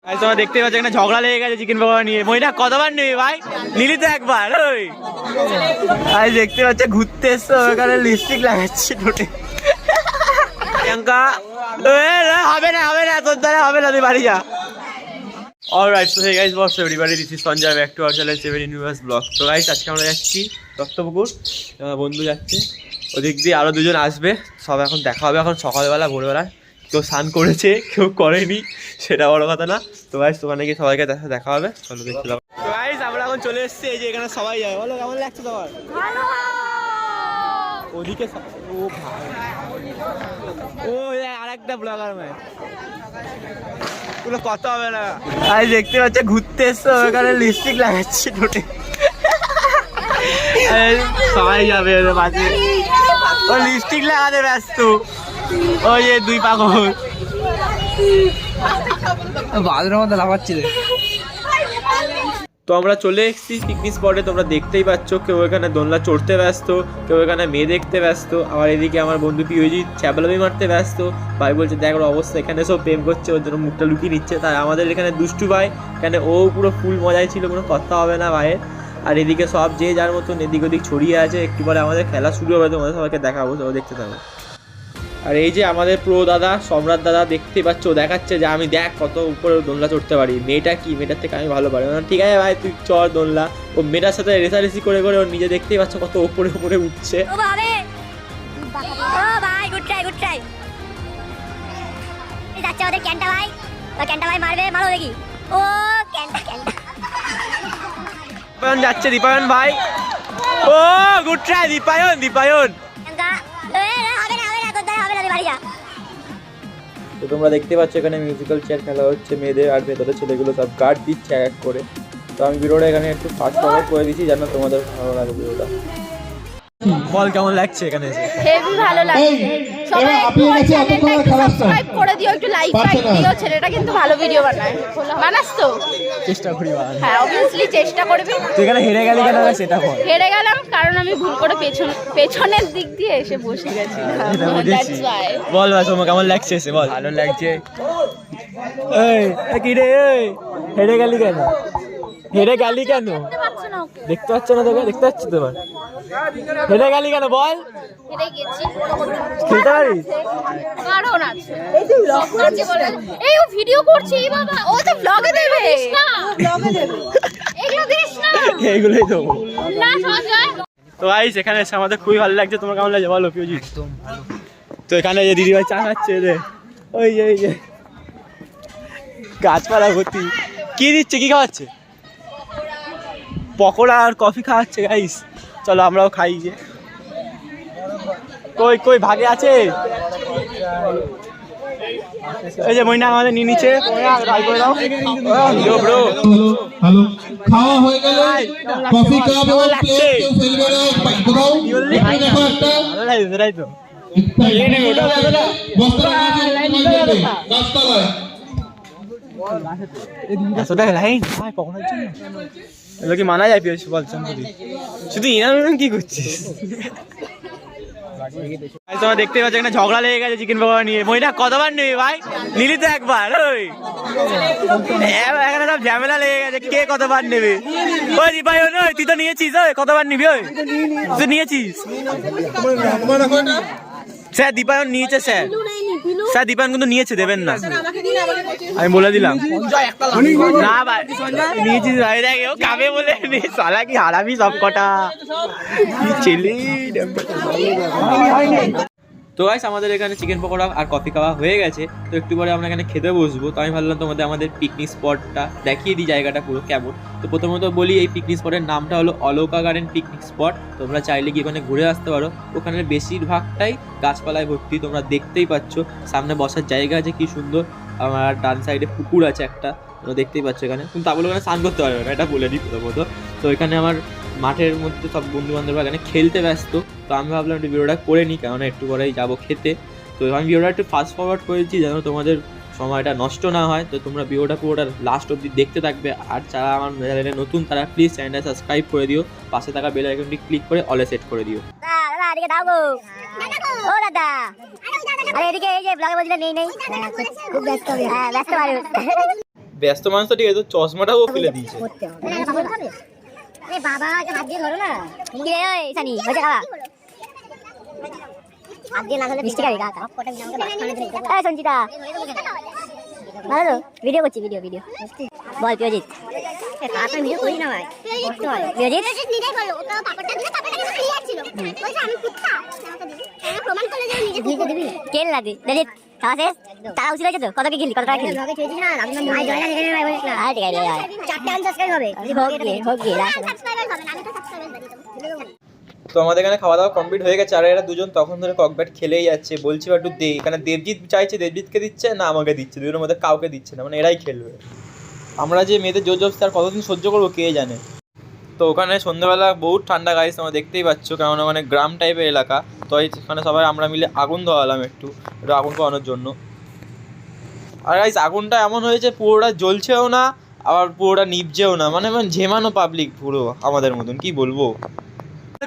তোমরা দেখতে পাচ্ছ এখানে ঝগড়া লেগে গেছে চিকেন পকোড়া নিয়ে। মইনা কতবার নিবি ভাই? নিলি তো একবার। ওই আজ দেখতে পাচ্ছ ঘুরতে এসছো, ওখানে লিপস্টিক লাগাচ্ছি ঠোঁটে। প্রিয়াঙ্কা হবে না হবে না, তোর দ্বারা হবে না, তুই বাড়ি যা। Alright, so hey guys, what's up everybody, this is Sanjay, back to our channel 7 universe blog. তো গাইস আজকে আমরা যাচ্ছি দত্তপুকুর, বন্ধু যাচ্ছে, ওদিক দিয়ে আরও দুজন আসবে, সব এখন দেখা হবে। এখন সকালবেলা ভোরবেলা কেউ স্নান করেছে কেউ করেনি, সেটা বড় কথা না। তো গাইস ওখানে গিয়ে সবাইকে দেখা হবে, চলো দেখতে যাবো। তো গাইস আমরা এখন চলে এসেছি, এই যে এখানে সবাই যায়। বলো কেমন লাগছে তোমার? ওদিকে ও ভাই, ও আরেকটা ব্লগার ভাই, পুরো কথা হবে না। আজ দেখতে পাচ্ছ ঘুরতে এসছো, ওখানে লিপস্টিক লাগাচ্ছি ঠোঁটে। সবাই যাবে মাঝে, ও লিপস্টিক লাগাতে ব্যস্ত। ওই যে দুই পাগল বাজারের মধ্যে লাগাচ্ছি। তো আমরা চলে এসেছি পিকনিক স্পটে, তোমরা দেখতেই পাচ্ছ। কেউ এখানে দোলনা চড়তে ব্যস্ত, কেউ এখানে মেয়ে দেখতে ব্যস্ত, আবার এদিকে আমার বন্ধু পিওজি ছ্যাবলামি মারতে ব্যস্ত। ভাই বলছে দেখ ওর অবস্থা, এখানে সব প্রেম করছে, ওর জন্য মুখটা লুকিয়ে নিচ্ছে। তাই আমাদের এখানে দুষ্টু ভাই, এখানে ও পুরো ফুল মজাই ছিল, কোনো কথা হবে না ভাইয়ের। আর এদিকে সব যে যার মতন এদিক ওদিক ছড়িয়ে আছে। একটু পরে আমাদের খেলা শুরু হবে, তোমাদের সবাইকে দেখাবো, সবাই দেখতে থাকো। আর এই যে আমাদের প্রো দাদা সম্রাট দাদা, দেখতেই পাচ্ছ, দেখাচ্ছে যে আমি দেখ কত উপরে দোলনা চড়তে পারি। মেয়েটা কি, মেয়েটার থেকে আমি ভালো পারি। ঠিক আছে ভাই তুই চড় দোলনা। ও মেয়েটার সাথে রেসারেসি করে করে ওর নিজে দেখতেই পাচ্ছ কত উপরে উপরে উঠছে। দীপায়ন যাচ্ছে, দীপায়ন ভাই, ও গুড ট্রাই দীপায়ন, দীপায়ন। তো তোমরা দেখতে পাচ্ছ এখানে মিউজিক্যাল চেয়ার খেলা হচ্ছে মেয়েদের, আর ভেতরে ছেলেগুলো সব গার্ড দিচ্ছে এক এক করে। তো আমি ভিডিওটা এখানে একটু ফাস্ট ফরওয়ার্ড করে দিচ্ছি যেন তোমাদের ভালো লাগে ভিডিওটা। বল কেমন লাগছে এখানে এসে? হেভি ভালো লাগছে। সবাই সাবস্ক্রাইব করে দিও, একটু লাইক দিও। ছেলেটা কিন্তু ভালো ভিডিও বানায়। বানাস তো? চেষ্টা করি বানানোর। হ্যাঁ অবভিয়াসলি চেষ্টা করবি। তুই এখানে হেরে গেলি কেন সেটা বল। হেরে গেলাম কারণ আমি ভুল করে পেছনের দিক দিয়ে এসে বসে গেছি। বল ভাই তোমার কেমন লাগছে এসে? বল। ভালো লাগছে। এই কি রে, হেরে গেলি কেন? হেরে গেলি কেন? দেখতে পাচ্ছ না তোকে? দেখতে পাচ্ছি তোমার, হেরে গেলি কেন বল? হেরে গেছি। খেলতে পারিস? কারণ আছে, এই তুই ব্লগ করছিস বলে। এই ও ভিডিও করছে, এই বাবা ও তো ব্লগে দেবে না, ব্লগে দেবে। এগুলো দিস না, এইগুলোই দেবো না সঞ্জয়। তো গাইস এখানে এসে আমাদের খুবই ভালো লাগছে। তোমার কেমন লাগছে বলো পিওজি? একদম ভালো। তো এখানে যে দিদিভাই চা খাচ্ছে, রে ওই যে এই যে গাছপালা ভর্তি। কি দিচ্ছে, কি খাওয়াচ্ছে? পকোড়া আর কফি খাওয়াচ্ছে গাইস। চলো আমরাও খাই। যে কই কই ভাগে আছে, এই যে মইনা আমাদের নিয়ে নিচ্ছে। হ্যালো, খাওয়া হয়ে গেল, কফি কাপ এবং প্লেট কেউ ফেলবে না। কোথাও দেখো একটা ভালো লাগছে সেটাই তো। এগুলো কি মানা যায় পিওজি? বলছেন শুধু ইনাম কি করছিস? তোমরা দেখতে পাচ্ছ এখানে ঝগড়া লেগে গেছে চিকেন পকোড়া নিয়ে। মইনা কতবার নিবি ভাই? নিলি তো একবার। ওই এখানে সব ঝামেলা লেগে গেছে, কে কতবার নেবে? ওই দীপায়ন, ওই তুই তো নিয়েছিস, ওই কতবার নিবি? ওই তুই নিয়েছিস? স্যার দীপায়ন নিয়েছে, স্যার স্যার দীপায়ন কিন্তু নিয়েছে, দেবেন না, আমি বলে দিলাম। না ভাই নিয়েছিস ভাই, দেখ ও কাবে বলে সালা কি হারাবি সব কটা ছেলে। তো গাইস আমাদের এখানে চিকেন পকোড়া আর কফি খাওয়া হয়ে গেছে। তো একটু পরে আমরা এখানে খেতে বসবো। তো আমি ভাবলাম তোমাদের আমাদের পিকনিক স্পটটা দেখিয়ে দিই, জায়গাটা পুরো কেমন। তো প্রথমত বলি এই পিকনিক স্পটের নামটা হলো অলকা গার্ডেন পিকনিক স্পট। তোমরা চাইলে কি ওখানে ঘুরে আসতে পারো। ওখানে বেশিরভাগটাই গাছপালায় ভর্তি, তোমরা দেখতেই পাচ্ছ। সামনে বসার জায়গা আছে কি সুন্দর, আমার ডান সাইডে পুকুর আছে একটা, তোমরা দেখতেই পাচ্ছ এখানে। কিন্তু তা বলে ওখানে স্নান করতে পারবে না, এটা বলে দিই প্রথমত। তো এখানে আমার মাঠের মধ্যে সব বন্ধু বান্ধবরা এখানে খেলতে ব্যস্ত। তো আমি ভাবলাম একটু ভিডিওটা করে নিই, কেননা একটু পরেই যাবো খেতে। তো আমি ভিডিওটা একটু ফাস্ট ফরওয়ার্ড করেছি যেন তোমাদের সময়টা নষ্ট না হয়। তো তোমরা ভিডিওটা পুরোটা লাস্ট অবধি দেখতে থাকবে। আর যারা আমার চ্যানেলে নতুন তারা প্লিজ চ্যানেলটা সাবস্ক্রাইব করে দিও, পাশে থাকা বেল আইকনটি ক্লিক করে অলে সেট করে দিও। ব্যস্ত মানুষ তো ঠিক আছে, তো চশমাটাও ফেলে দিয়েছে। বাবা হাত দিয়ে ধরো না, কি রে ওই সানি হয়েছে খাওয়া হাত দিয়ে না ধরলে মিষ্টি খাবি কাকা। এই সঞ্চিতা ভালো তো ভিডিও করছি, ভিডিও বল প্রিয়জিৎ। তাড়াতাড়ি ভিডিও করি না ভাই, করতে হয়। প্রিয়জিৎ নিজেই বলো, ওটা পাপড়টা দিলে পাপড়টা কিন্তু ক্লিয়ার ছিল, বলছে আমি কুত্তা আমাকে দিবি, আমি প্রমাণ করলে যে নিজে দিবি। কেন লাগে প্রিয়জিৎ খাওয়া শেষ? টাকা উচিত হয়েছে তো? কত কি খেলি, কত টাকা খেলি? ব্লগে ছেড়েছিস না, আমি ভাই জয়না দেখে নেবে বলিস না। হ্যাঁ ঠিক আছে, 4টা আনসাবস্ক্রাইব হবে, হোক গিয়ে সাবস্ক্রাইবার হবে না, আমি তো সাবস্ক্রাইবার দিয়ে দেবো। তো আমাদের এখানে খাওয়া দাওয়া কমপ্লিট হয়ে গেছে, আর এরা দুজন তখন ধরে ককব্যাট খেলেই যাচ্ছে। বলছি একটু দে, এখানে দেবজিৎ চাইছে, দেবজিৎকে দিচ্ছে না আমাকে দিচ্ছে, দুজনের মধ্যে কাউকে দিচ্ছে না, মানে এরাই খেলবে। আমরা যে মেয়েদের জোর জবস্তি আর কতদিন সহ্য করবো কে জানে। তো ওখানে সন্ধ্যাবেলা বহুত ঠান্ডা গাইস, তোমরা দেখতেই পাচ্ছ, কারণ ওখানে গ্রাম টাইপের এলাকা। তো এখানে সবাই আমরা মিলে আগুন ধরালাম একটু আগুন পোহানোর জন্য। আর গাইস আগুনটা এমন হয়েছে পুরোটা জ্বলছেও না আবার পুরোটা নিভছেও না, মানে ঝেমানো পাবলিক পুরো আমাদের মতন, কি বলবো।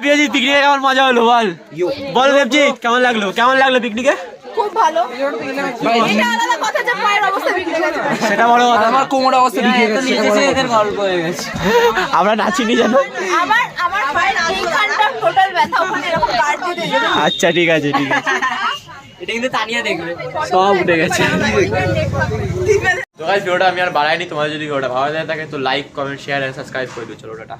পিকনিকে কেমন মজা হলো বল, বল দেবজিৎ কেমন লাগলো পিকনিকে? খুব ভালো। এটা আলাদা কথা যে পায়ের অবস্থা বিগড়ে গেছে, সেটা বড় কথা, আমার কোমর অবস্থা বিগড়ে গেছে, এদের গল্প হয়ে গেছে। আমরা নাচিনি জানো, আমার পায়ের এইখানটা টোটাল ব্যথা, ওখানে এরকম কাট দিয়ে দিয়েছে। আচ্ছা ঠিক আছে এটা কিন্তু তানিয়া দেখবে, সব উঠে গেছে। তো গাইস ভিডিওটা আমি আর বাড়াইনি, তোমাদের যদি ভিডিওটা ভালো লাগে থাকে তো like comment share and subscribe করে দিও। চলো টাটা।